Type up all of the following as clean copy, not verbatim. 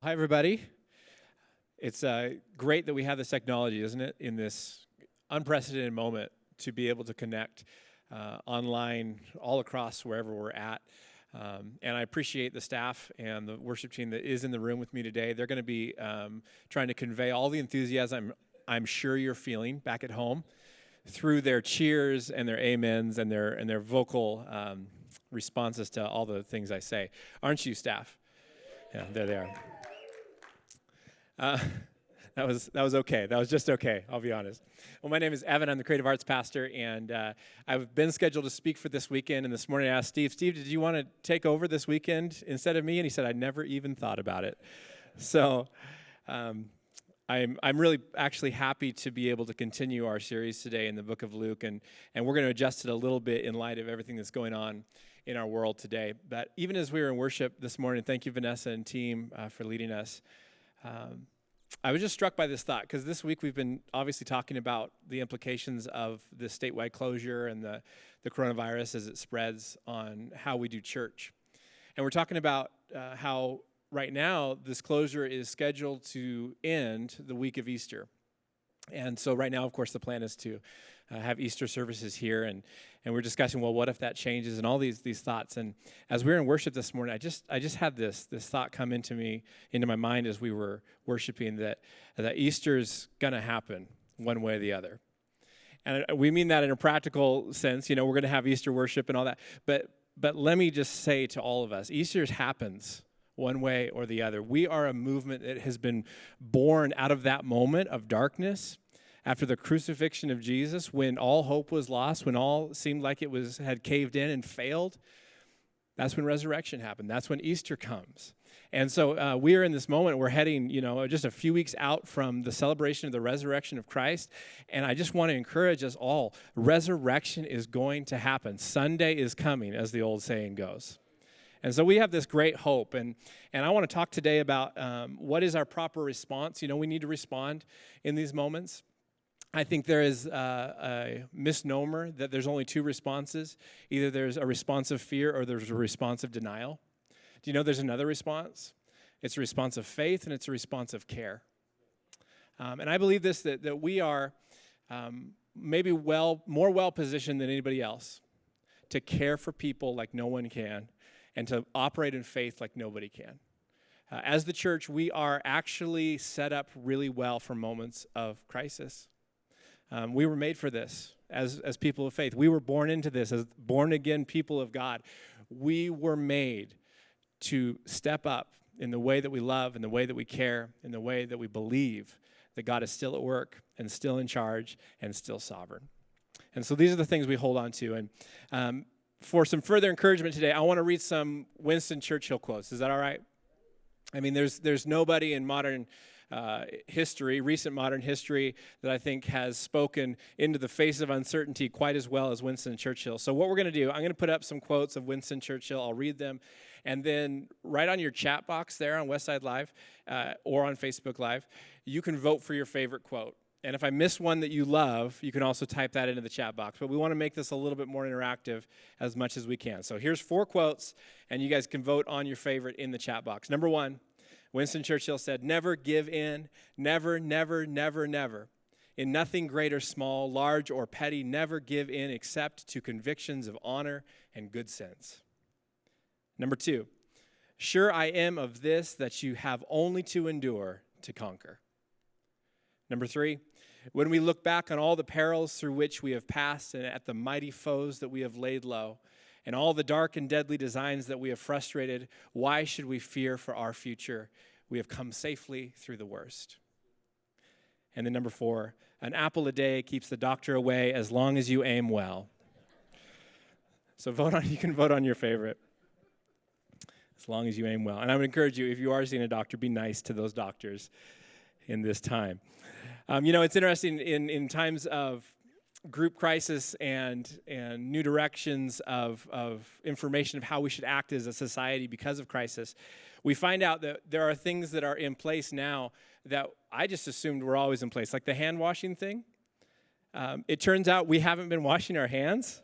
Hi, everybody. It's great that we have this technology, isn't it, in this unprecedented moment to be able to connect online all across wherever we're at. And I appreciate the staff and the worship team that is in the room with me today. They're going to be trying to convey all the enthusiasm I'm sure you're feeling back at home through their cheers and their amens and their vocal responses to all the things I say. Aren't you, staff? Yeah, there they are. That was okay. That was just okay, I'll be honest. Well, my name is Evan. I'm the creative arts pastor, and I've been scheduled to speak for this weekend. And this morning I asked Steve, did you want to take over this weekend instead of me? And he said, I never even thought about it. So I'm really actually happy to be able to continue our series today in the book of Luke, and we're going to adjust it a little bit in light of everything that's going on in our world today. But even as we were in worship this morning, thank you, Vanessa and team, for leading us. I was just struck by this thought, because this week we've been obviously talking about the implications of the statewide closure and the coronavirus as it spreads on how we do church. And we're talking about how right now this closure is scheduled to end the week of Easter. And so right now, of course, the plan is to have Easter services here, and we're discussing, well, what if that changes, and all these thoughts. And as we were in worship this morning, I just had this thought come into my mind as we were worshiping, that Easter's gonna happen one way or the other. And we mean that in a practical sense. We're gonna have Easter worship and all that. But let me just say to all of us, Easter happens one way or the other. We are a movement that has been born out of that moment of darkness after the crucifixion of Jesus, when all hope was lost, when all seemed like it had caved in and failed. That's when resurrection happened. That's when Easter comes. And so we are in this moment. We're heading, just a few weeks out from the celebration of the resurrection of Christ. And I just want to encourage us all. Resurrection is going to happen. Sunday is coming, as the old saying goes. And so we have this great hope, and I want to talk today about what is our proper response. We need to respond in these moments. I think there is a misnomer that there's only two responses. Either there's a response of fear or there's a response of denial. Do you know there's another response? It's a response of faith, and it's a response of care. And I believe this, that we are maybe more well-positioned than anybody else to care for people like no one can, and to operate in faith like nobody can. As the church, we are actually set up really well for moments of crisis. We were made for this as people of faith. We were born into this as born-again people of God. We were made to step up in the way that we love, in the way that we care, in the way that we believe that God is still at work and still in charge and still sovereign. And so these are the things we hold on to. And for some further encouragement today, I want to read some Winston Churchill quotes. Is that all right? I mean, there's nobody in modern history, recent modern history, that I think has spoken into the face of uncertainty quite as well as Winston Churchill. So what we're going to do, I'm going to put up some quotes of Winston Churchill. I'll read them. And then right on your chat box there on Westside Live or on Facebook Live, you can vote for your favorite quote. And if I miss one that you love, you can also type that into the chat box. But we want to make this a little bit more interactive as much as we can. So here's 4 quotes, and you guys can vote on your favorite in the chat box. Number 1, Winston Churchill said, "Never give in, never, never, never, never. In nothing great or small, large or petty, never give in except to convictions of honor and good sense." Number 2, "Sure I am of this, that you have only to endure to conquer." Number 3, "When we look back on all the perils through which we have passed, and at the mighty foes that we have laid low, and all the dark and deadly designs that we have frustrated, why should we fear for our future? We have come safely through the worst." And then number 4, "An apple a day keeps the doctor away as long as you aim well." So you can vote on your favorite, as long as you aim well. And I would encourage you, if you are seeing a doctor, be nice to those doctors in this time. It's interesting in times of group crisis and new directions of information of how we should act as a society because of crisis, we find out that there are things that are in place now that I just assumed were always in place, like the hand washing thing. It turns out we haven't been washing our hands.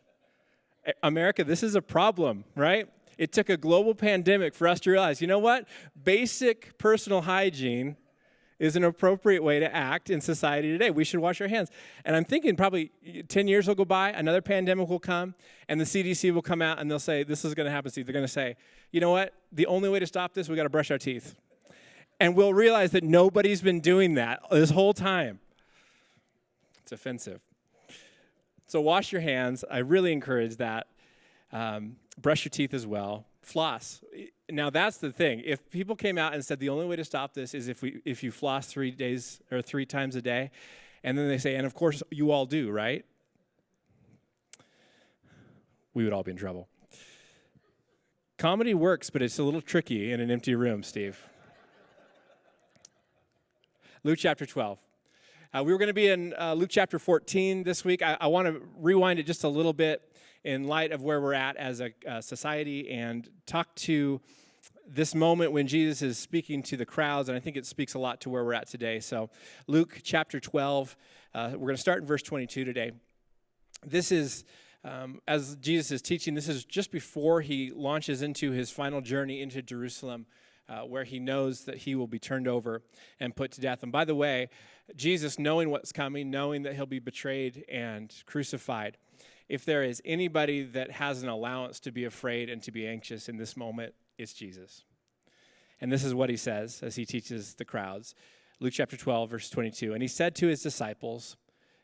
America, this is a problem, right? It took a global pandemic for us to realize, you know what? Basic personal hygiene is an appropriate way to act in society today. We should wash our hands. And I'm thinking probably 10 years will go by, another pandemic will come, and the CDC will come out and they'll say, this is going to happen, Steve. They're going to say, you know what? The only way to stop this, we got to brush our teeth. And we'll realize that nobody's been doing that this whole time. It's offensive. So wash your hands. I really encourage that. Brush your teeth as well. Floss. Now that's the thing. If people came out and said the only way to stop this is if you floss 3 days or 3 times a day, and then they say, and of course you all do, right? We would all be in trouble. Comedy works, but it's a little tricky in an empty room, Steve. Luke chapter 12. We were going to be in Luke chapter 14 this week. I want to rewind it just a little bit in light of where we're at as a society and talk to this moment when Jesus is speaking to the crowds, and I think it speaks a lot to where we're at today. So Luke chapter 12, we're going to start in verse 22 today. This is, as Jesus is teaching, this is just before he launches into his final journey into Jerusalem, where he knows that he will be turned over and put to death. And by the way, Jesus, knowing what's coming, knowing that he'll be betrayed and crucified, if there is anybody that has an allowance to be afraid and to be anxious in this moment, it's Jesus. And this is what he says as he teaches the crowds. Luke chapter 12, verse 22. And he said to his disciples,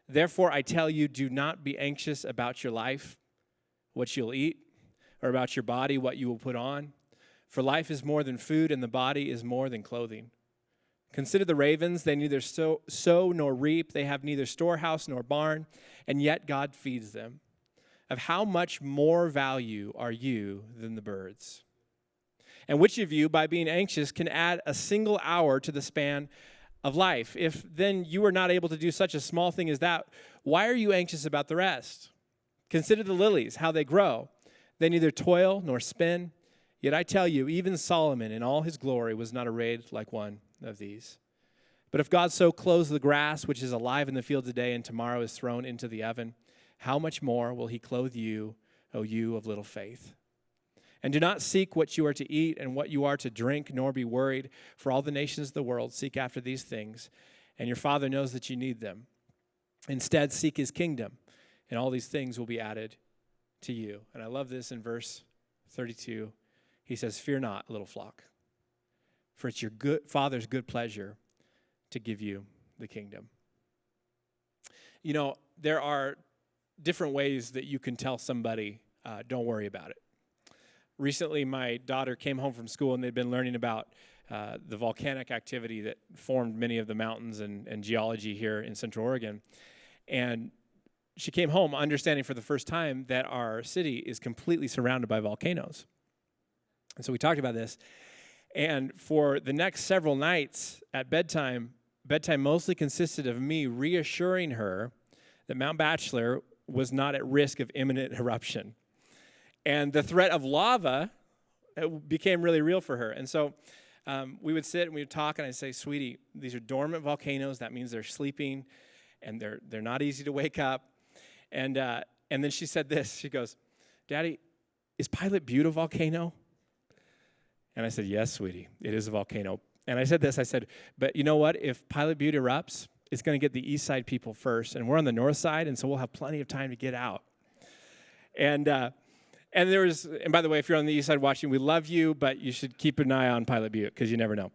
therefore I tell you, do not be anxious about your life, what you'll eat, or about your body, what you will put on. For life is more than food, and the body is more than clothing. Consider the ravens, they neither sow nor reap, they have neither storehouse nor barn, and yet God feeds them. Of how much more value are you than the birds? And which of you, by being anxious, can add a single hour to the span of life? If then you are not able to do such a small thing as that, why are you anxious about the rest? Consider the lilies, how they grow. They neither toil nor spin. Yet I tell you, even Solomon in all his glory was not arrayed like one of these. But if God so clothes the grass, which is alive in the field today and tomorrow is thrown into the oven, how much more will he clothe you, O you of little faith? And do not seek what you are to eat and what you are to drink, nor be worried, for all the nations of the world seek after these things, and your Father knows that you need them. Instead, seek his kingdom, and all these things will be added to you. And I love this in verse 32. He says, fear not, little flock, for it's your Father's good pleasure to give you the kingdom. You know, there are different ways that you can tell somebody, don't worry about it. Recently, my daughter came home from school, and they'd been learning about the volcanic activity that formed many of the mountains and geology here in Central Oregon. And she came home understanding for the first time that our city is completely surrounded by volcanoes. And so we talked about this. And for the next several nights at bedtime mostly consisted of me reassuring her that Mount Bachelor was not at risk of imminent eruption. And the threat of lava became really real for her. And so we would sit and we would talk, and I'd say, sweetie, these are dormant volcanoes. That means they're sleeping, and they're not easy to wake up. And then she said this. She goes, Daddy, is Pilot Butte a volcano? And I said, yes, sweetie, it is a volcano. And I said this, I said, but you know what? If Pilot Butte erupts, it's going to get the east side people first, and we're on the north side, and so we'll have plenty of time to get out. And there was, and by the way, if you're on the east side watching, we love you, but you should keep an eye on Pilot Butte because you never know.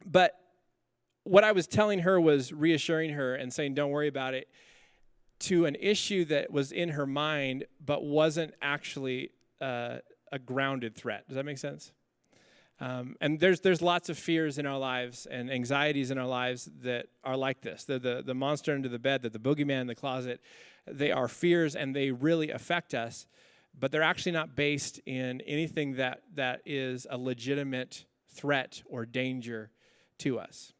But what I was telling her was reassuring her and saying, don't worry about it, to an issue that was in her mind, but wasn't actually a grounded threat. Does that make sense? And there's lots of fears in our lives and anxieties in our lives that are like this. The monster under the bed, the boogeyman in the closet. They are fears, and they really affect us, but they're actually not based in anything that is a legitimate threat or danger to us.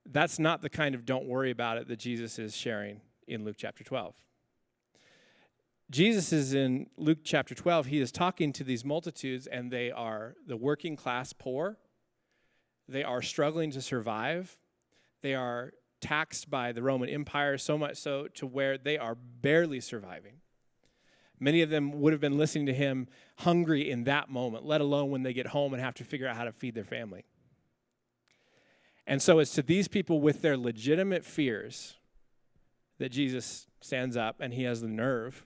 That's not the kind of don't worry about it that Jesus is sharing in Luke chapter 12. Jesus is in Luke chapter 12. He is talking to these multitudes, and they are the working class poor. They are struggling to survive. They are taxed by the Roman Empire, so much so to where they are barely surviving. Many of them would have been listening to him hungry in that moment, let alone when they get home and have to figure out how to feed their family. And so it's to these people with their legitimate fears that Jesus stands up and he has the nerve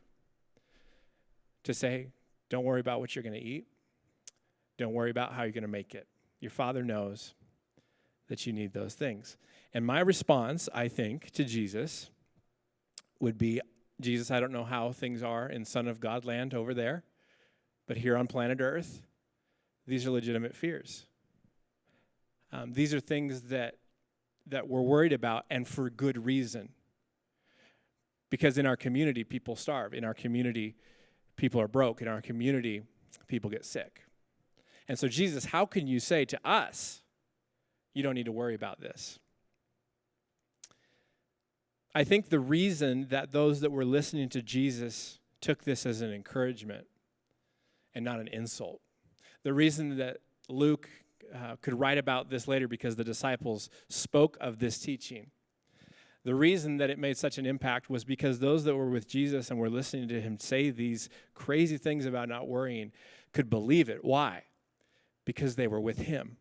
to say, don't worry about what you're going to eat. Don't worry about how you're going to make it. Your Father knows that you need those things. And my response, I think, to Jesus would be, Jesus, I don't know how things are in Son of God land over there, but here on planet Earth, these are legitimate fears. These are things that we're worried about, and for good reason. Because in our community, people starve. In our community, people are broke. In our community, people get sick. And so, Jesus, how can you say to us, you don't need to worry about this? I think the reason that those that were listening to Jesus took this as an encouragement and not an insult. The reason that Luke could write about this later because the disciples spoke of this teaching. The reason that it made such an impact was because those that were with Jesus and were listening to him say these crazy things about not worrying could believe it. Why? Because they were with him.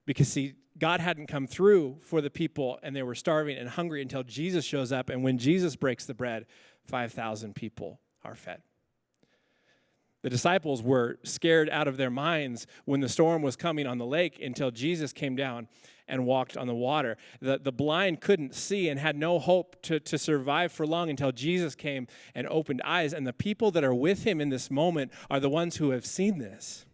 Because, see, God hadn't come through for the people, and they were starving and hungry until Jesus shows up, and when Jesus breaks the bread, 5,000 people are fed. The disciples were scared out of their minds when the storm was coming on the lake until Jesus came down and walked on the water. The blind couldn't see and had no hope to survive for long until Jesus came and opened eyes. And the people that are with him in this moment are the ones who have seen this.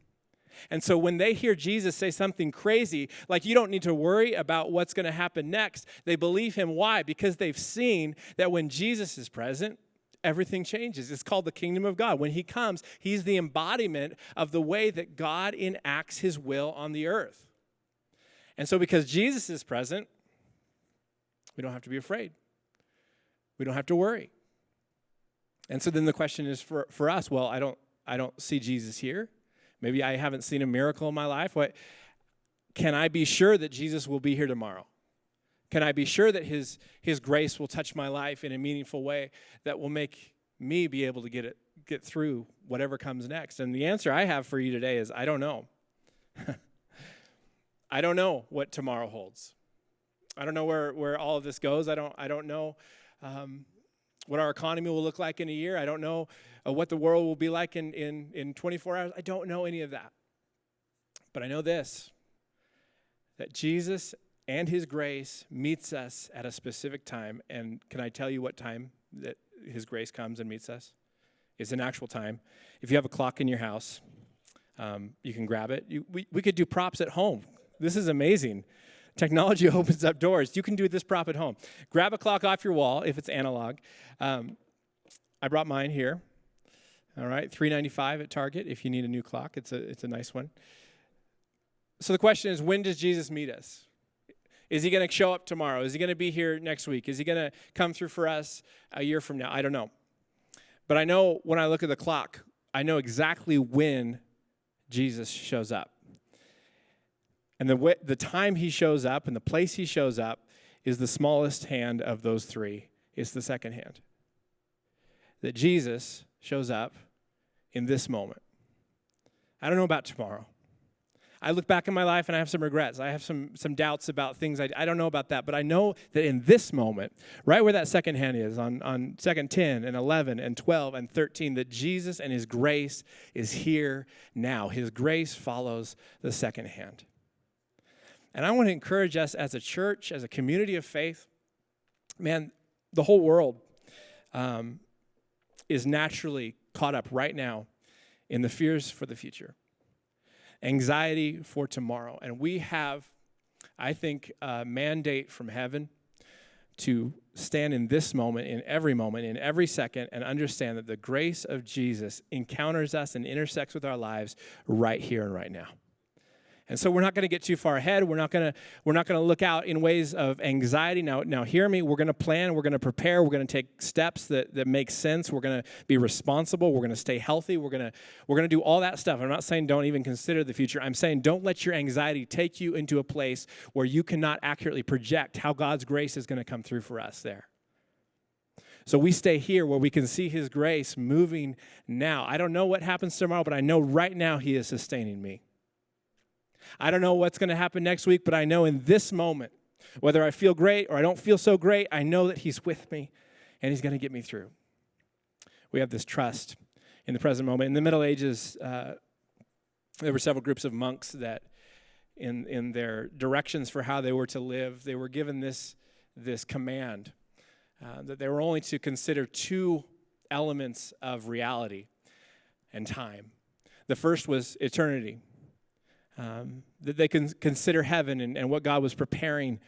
And so when they hear Jesus say something crazy, like you don't need to worry about what's going to happen next, they believe him. Why? Because they've seen that when Jesus is present, everything changes. It's called the kingdom of God. When he comes, he's the embodiment of the way that God enacts his will on the earth. And so because Jesus is present, we don't have to be afraid. We don't have to worry. And so then the question is for us, well, I don't see Jesus here. Maybe I haven't seen a miracle in my life. Can I be sure that Jesus will be here tomorrow? Can I be sure that his grace will touch my life in a meaningful way that will make me be able to get through whatever comes next? And the answer I have for you today is I don't know. I don't know what tomorrow holds. I don't know where all of this goes. I don't know what our economy will look like in a year. I don't know what the world will be like in 24 hours. I don't know any of that. But I know this, that Jesus and his grace meets us at a specific time. And can I tell you what time that his grace comes and meets us? It's an actual time. If you have a clock in your house, you can grab it. We could do props at home. This is amazing. Technology opens up doors. You can do this prop at home. Grab a clock off your wall if it's analog. I brought mine here. All right, $3.95 at Target if you need a new clock. It's a nice one. So the question is, when does Jesus meet us? Is he going to show up tomorrow? Is he going to be here next week? Is he going to come through for us a year from now? I don't know. But I know when I look at the clock, I know exactly when Jesus shows up. And the time he shows up and the place he shows up is the smallest hand of those three. It's the second hand. That Jesus shows up in this moment. I don't know about tomorrow. I look back in my life and I have some regrets. I have some doubts about things. I don't know about that. But I know that in this moment, right where that second hand is, on second 10 and 11 and 12 and 13, that Jesus and his grace is here now. His grace follows the second hand. And I want to encourage us as a church, as a community of faith, man, the whole world is naturally caught up right now in the fears for the future, anxiety for tomorrow. And we have, I think, a mandate from heaven to stand in this moment, in every second, and understand that the grace of Jesus encounters us and intersects with our lives right here and right now. And so we're not going to get too far ahead. We're not going to look out in ways of anxiety. Now hear me. We're going to plan. We're going to prepare. We're going to take steps that make sense. We're going to be responsible. We're going to stay healthy. We're going to do all that stuff. I'm not saying don't even consider the future. I'm saying don't let your anxiety take you into a place where you cannot accurately project how God's grace is going to come through for us there. So we stay here where we can see his grace moving now. I don't know what happens tomorrow, but I know right now he is sustaining me. I don't know what's going to happen next week, but I know in this moment, whether I feel great or I don't feel so great, I know that he's with me and he's going to get me through. We have this trust in the present moment. In the Middle Ages, there were several groups of monks that in their directions for how they were to live, they were given this command that they were only to consider two elements of reality and time. The first was eternity, that they can consider heaven and what God was preparing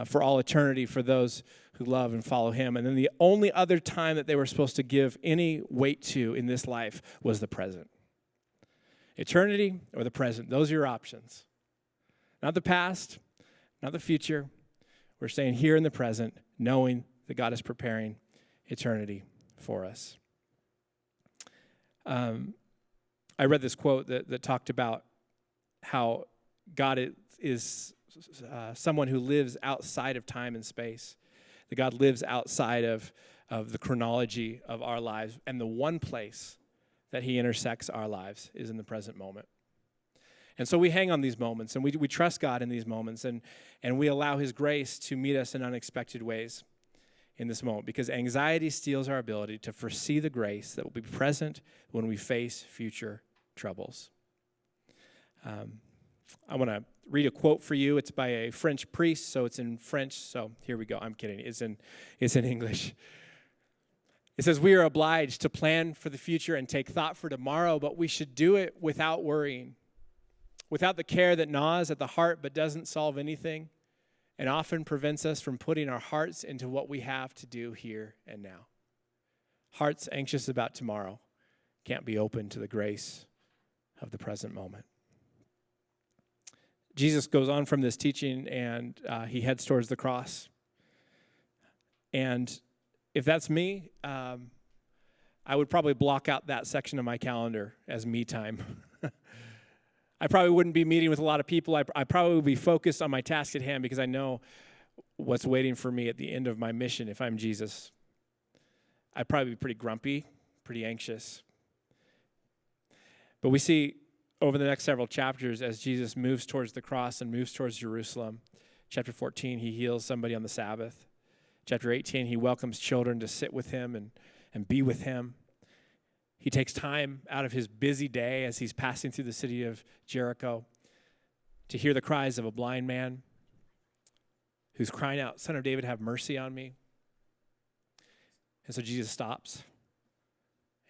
for all eternity for those who love and follow him. And then the only other time that they were supposed to give any weight to in this life was the present. Eternity or the present, those are your options. Not the past, not the future. We're staying here in the present, knowing that God is preparing eternity for us. I read this quote that talked about how God is someone who lives outside of time and space. That God lives outside of the chronology of our lives. And the one place that he intersects our lives is in the present moment. And so we hang on these moments, and we trust God in these moments, and we allow his grace to meet us in unexpected ways in this moment, because anxiety steals our ability to foresee the grace that will be present when we face future troubles. I want to read a quote for you. It's by a French priest, so it's in French. So here we go. I'm kidding. It's in English. It says, "We are obliged to plan for the future and take thought for tomorrow, but we should do it without worrying, without the care that gnaws at the heart but doesn't solve anything, and often prevents us from putting our hearts into what we have to do here and now. Hearts anxious about tomorrow can't be open to the grace of the present moment." Jesus goes on from this teaching, and he heads towards the cross. And if that's me, I would probably block out that section of my calendar as me time. I probably wouldn't be meeting with a lot of people. I probably would be focused on my task at hand because I know what's waiting for me at the end of my mission if I'm Jesus. I'd probably be pretty grumpy, pretty anxious. But we see over the next several chapters as Jesus moves towards the cross and moves towards Jerusalem. Chapter 14, he heals somebody on the Sabbath. Chapter 18, he welcomes children to sit with him and be with him. He takes time out of his busy day as he's passing through the city of Jericho to hear the cries of a blind man who's crying out, "Son of David, have mercy on me." And so Jesus stops,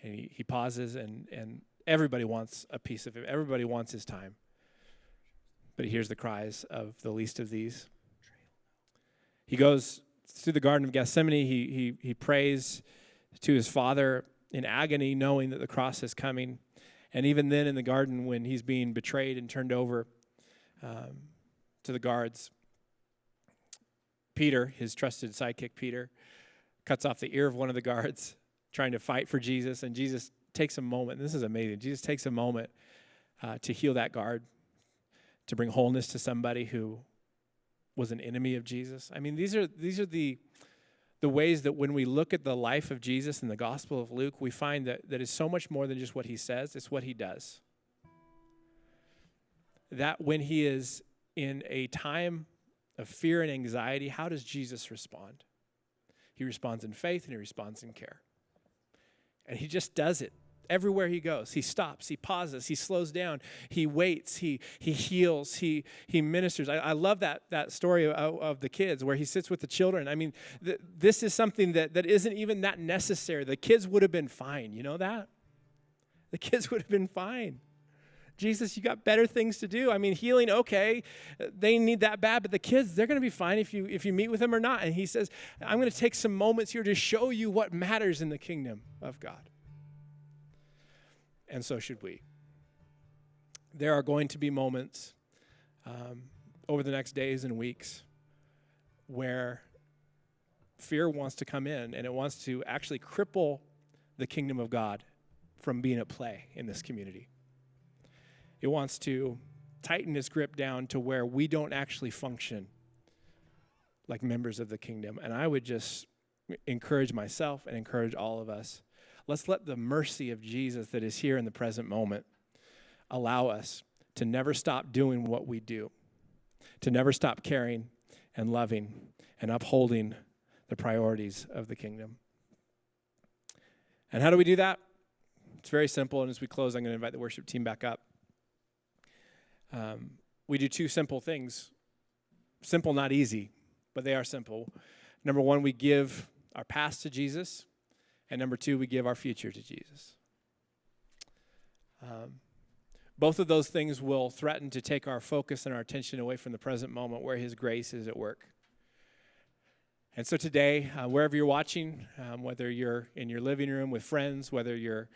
and he pauses, and everybody wants a piece of him. Everybody wants his time. But he hears the cries of the least of these. He goes through the Garden of Gethsemane. He prays to his Father in agony, knowing that the cross is coming. And even then in the garden, when he's being betrayed and turned over to the guards, Peter, his trusted sidekick Peter, cuts off the ear of one of the guards trying to fight for Jesus. And Jesus takes a moment. This is amazing. Jesus takes a moment to heal that guard, to bring wholeness to somebody who was an enemy of Jesus. I mean, these are the ways that when we look at the life of Jesus in the Gospel of Luke, we find that is so much more than just what he says, it's what he does. That when he is in a time of fear and anxiety, how does Jesus respond? He responds in faith and he responds in care. And he just does it. Everywhere he goes, he stops, he pauses, he slows down, he waits, he heals, he ministers. I love that story of the kids where he sits with the children. I mean, this is something that isn't even that necessary. The kids would have been fine. You know that? The kids would have been fine. Jesus, you got better things to do. I mean, healing, okay, they need that bad, but the kids, they're going to be fine if you meet with them or not. And he says, I'm going to take some moments here to show you what matters in the kingdom of God. And so should we. There are going to be moments over the next days and weeks where fear wants to come in and it wants to actually cripple the kingdom of God from being at play in this community. It wants to tighten its grip down to where we don't actually function like members of the kingdom. And I would just encourage myself and encourage all of us. Let's let the mercy of Jesus that is here in the present moment allow us to never stop doing what we do, to never stop caring and loving and upholding the priorities of the kingdom. And how do we do that? It's very simple, and as we close, I'm going to invite the worship team back up. We do two simple things. Simple, not easy, but they are simple. Number one, we give our past to Jesus, and number two, we give our future to Jesus. Both of those things will threaten to take our focus and our attention away from the present moment where His grace is at work. And so today, wherever you're watching, whether you're in your living room with friends, whether you're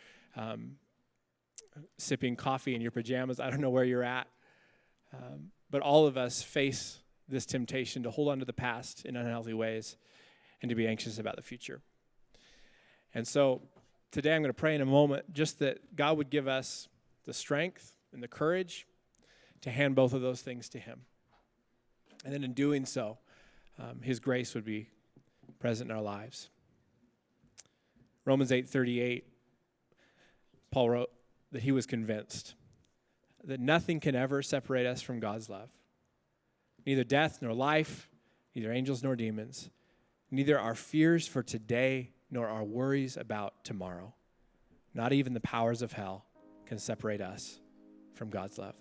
sipping coffee in your pajamas, I don't know where you're at, but all of us face this temptation to hold on to the past in unhealthy ways and to be anxious about the future. And so today I'm going to pray in a moment just that God would give us the strength and the courage to hand both of those things to Him. And then in doing so, His grace would be present in our lives. Romans 8:38, Paul wrote that he was convinced that nothing can ever separate us from God's love. Neither death nor life, neither angels nor demons, neither our fears for today nor our worries about tomorrow. Not even the powers of hell can separate us from God's love.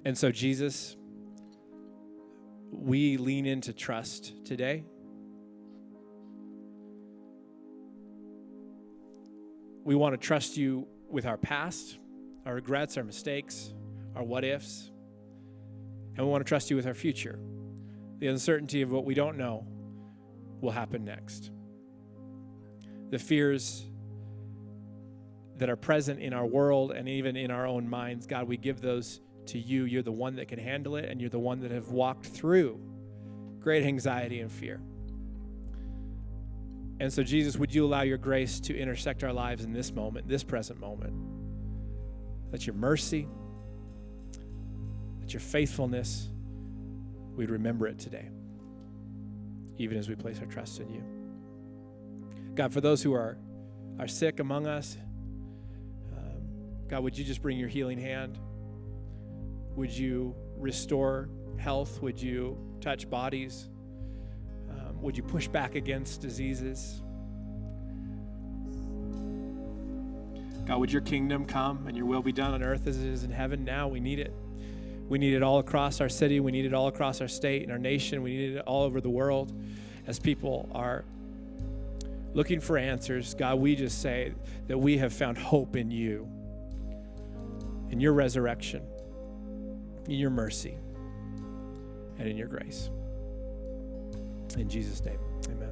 And so, Jesus, we lean into trust today. We want to trust you with our past, our regrets, our mistakes, our what-ifs. And we want to trust you with our future. The uncertainty of what we don't know will happen next. The fears that are present in our world and even in our own minds, God, we give those to you. You're the one that can handle it, and you're the one that have walked through great anxiety and fear. And so, Jesus, would you allow your grace to intersect our lives in this moment, this present moment? That your mercy, that your faithfulness, we'd remember it today, even as we place our trust in you. God, for those who are sick among us, God, would you just bring your healing hand? Would you restore health? Would you touch bodies? Would you push back against diseases? God, would your kingdom come and your will be done on earth as it is in heaven? Now we need it. We need it all across our city. We need it all across our state and our nation. We need it all over the world as people are looking for answers. God, we just say that we have found hope in you, in your resurrection, in your mercy, and in your grace. In Jesus' name, amen.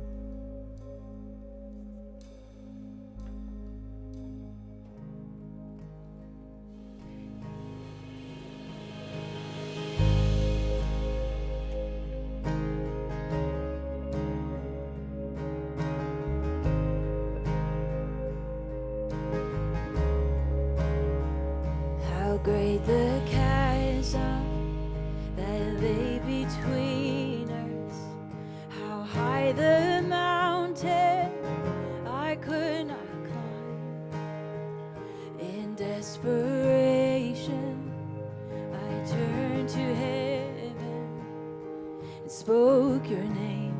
How great the chasm that lay between us, how high the mountain I could not climb. In desperation, I turned to heaven and spoke your name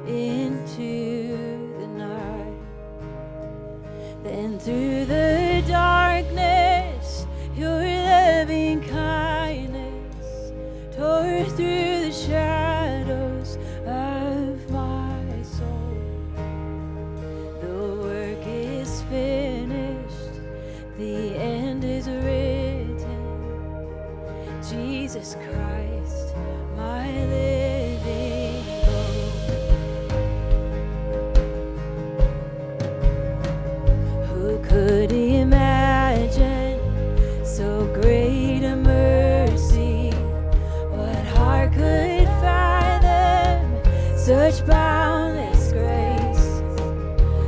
into the night. Then through the darkness, your loving kindness tore through the shadows of my soul. The work is finished, the end is written. Jesus Christ, my living hope. Who could imagine so great a mercy? What heart could fathom such boundless grace?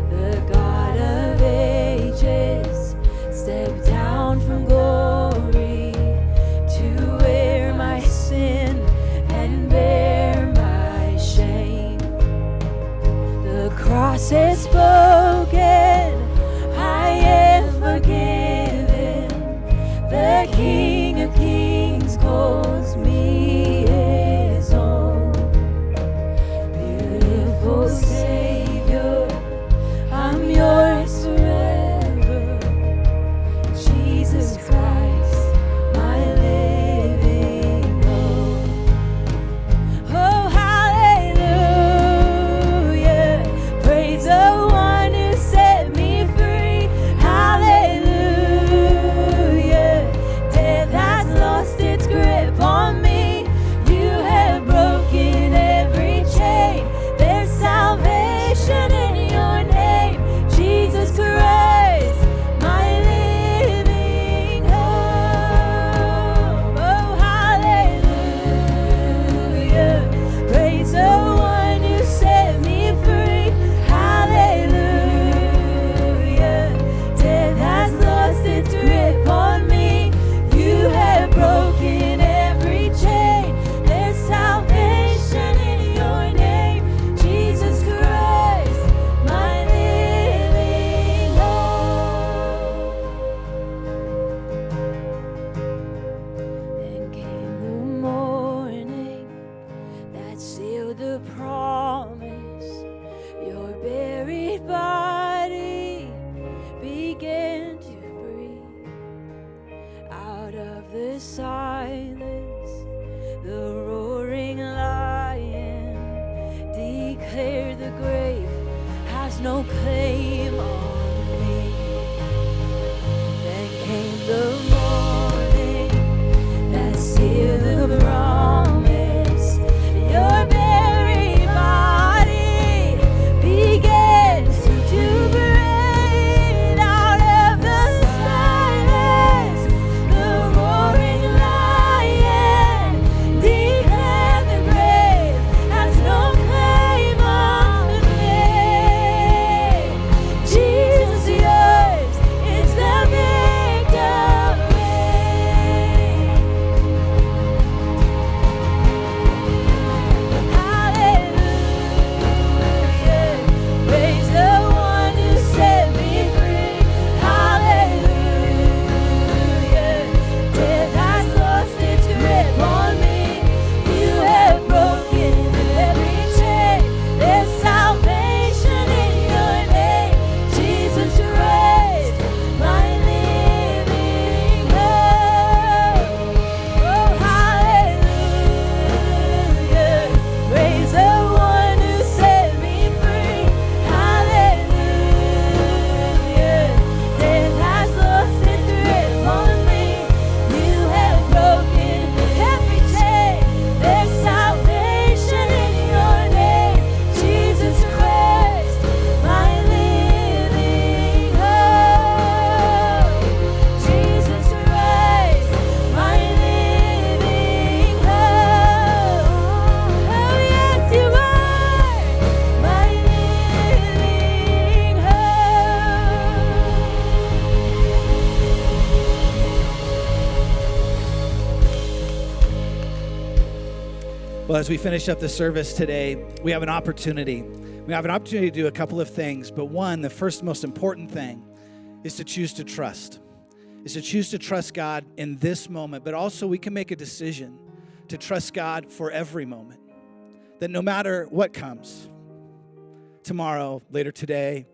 The God of ages stepped down from glory to wear my sin and bear my shame. is silence. The roaring lion declared the grave has no claim on me. Then came the morning that sealed the promise. Your very body began to break out of the silence. The roaring lion declared the grave has no claim on me. Jesus, yours is the victory. Hallelujah, praise the one who set me free. Hallelujah, death has lost its grip on me. You have broken every chain. There's salvation in your name, Jesus Christ, my living hope. Oh, hallelujah, praise the one who set me free. Hallelujah, death has lost its grip on me. You have broken every chain. There's salvation in your name, Jesus Christ, my living hope. Jesus Christ, my living hope. Oh, yes, you are my living hope. Well, as we finish up the service today, we have an opportunity. We have an opportunity to do a couple of things, but one, the first most important thing is to choose to trust. Is to choose to trust God in this moment, but also we can make a decision to trust God for every moment. That no matter what comes, tomorrow, later today,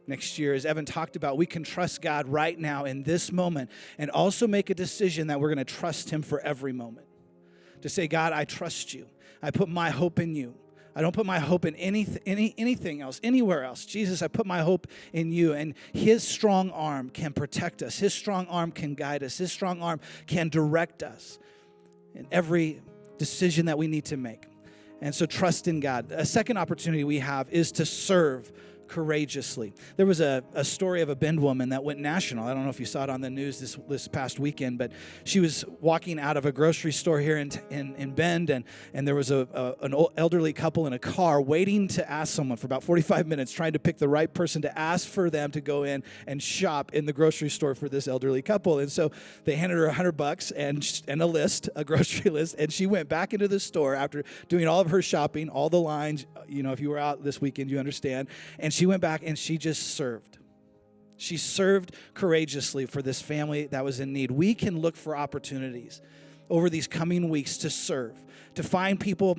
next year, as Evan talked about, we can trust God right now in this moment and also make a decision that we're going to trust Him for every moment. To say, God, I trust you. I put my hope in you. I don't put my hope in anything else, anywhere else. Jesus, I put my hope in you. And His strong arm can protect us. His strong arm can guide us. His strong arm can direct us in every decision that we need to make. And so trust in God. A second opportunity we have is to serve courageously. There was a story of a Bend woman that went national. I don't know if you saw it on the news this past weekend, but she was walking out of a grocery store here in Bend, and there was an old elderly couple in a car waiting to ask someone for about 45 minutes, trying to pick the right person to ask for them to go in and shop in the grocery store for this elderly couple. And so they handed her $100 and a list, a grocery list, and she went back into the store after doing all of her shopping, all the lines. You know, if you were out this weekend, you understand. And she went back and she just served. She served courageously for this family that was in need. We can look for opportunities over these coming weeks to serve, to find people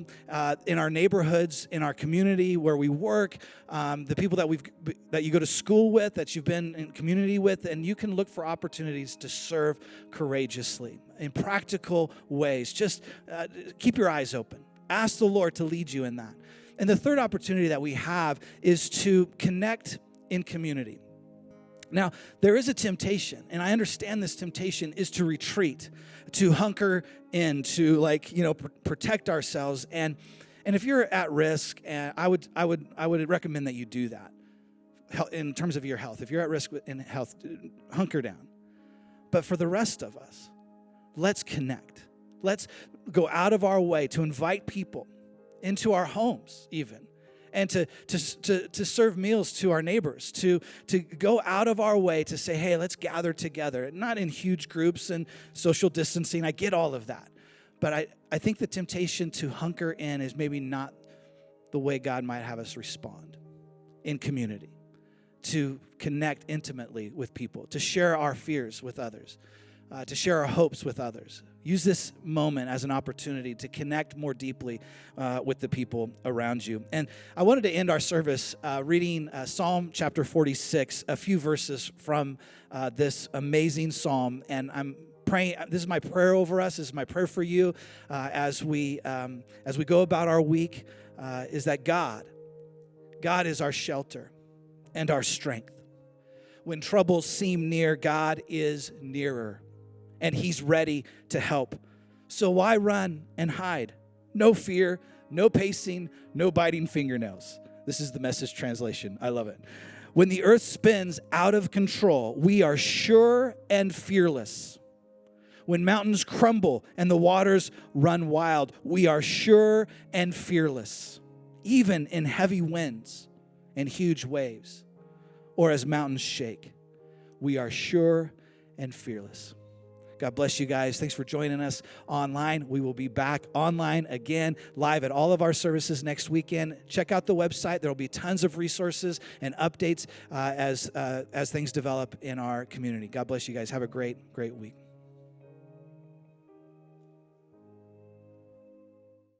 in our neighborhoods, in our community where we work, the people that you go to school with, that you've been in community with, and you can look for opportunities to serve courageously in practical ways. Just keep your eyes open. Ask the Lord to lead you in that. And the third opportunity that we have is to connect in community. Now, there is a temptation, and I understand this temptation is to retreat, to hunker in, to protect ourselves. And if you're at risk, I would recommend that you do that in terms of your health. If you're at risk in health, hunker down. But for the rest of us, let's connect. Let's go out of our way to invite people into our homes even, and to serve meals to our neighbors, to go out of our way to say, hey, let's gather together, not in huge groups and social distancing. I get all of that. But I think the temptation to hunker in is maybe not the way God might have us respond in community, to connect intimately with people, to share our fears with others, to share our hopes with others. Use this moment as an opportunity to connect more deeply with the people around you. And I wanted to end our service reading Psalm chapter 46, a few verses from this amazing psalm. And I'm praying. This is my prayer over us. This is my prayer for you as we go about our week. Is that God is our shelter and our strength. When troubles seem near, God is nearer, and He's ready to help. So why run and hide? No fear, no pacing, no biting fingernails. This is the Message translation. I love it. When the earth spins out of control, we are sure and fearless. When mountains crumble and the waters run wild, we are sure and fearless, even in heavy winds and huge waves, or as mountains shake. We are sure and fearless. God bless you guys. Thanks for joining us online. We will be back online again, live at all of our services next weekend. Check out the website. There will be tons of resources and updates as things develop in our community. God bless you guys. Have a great week.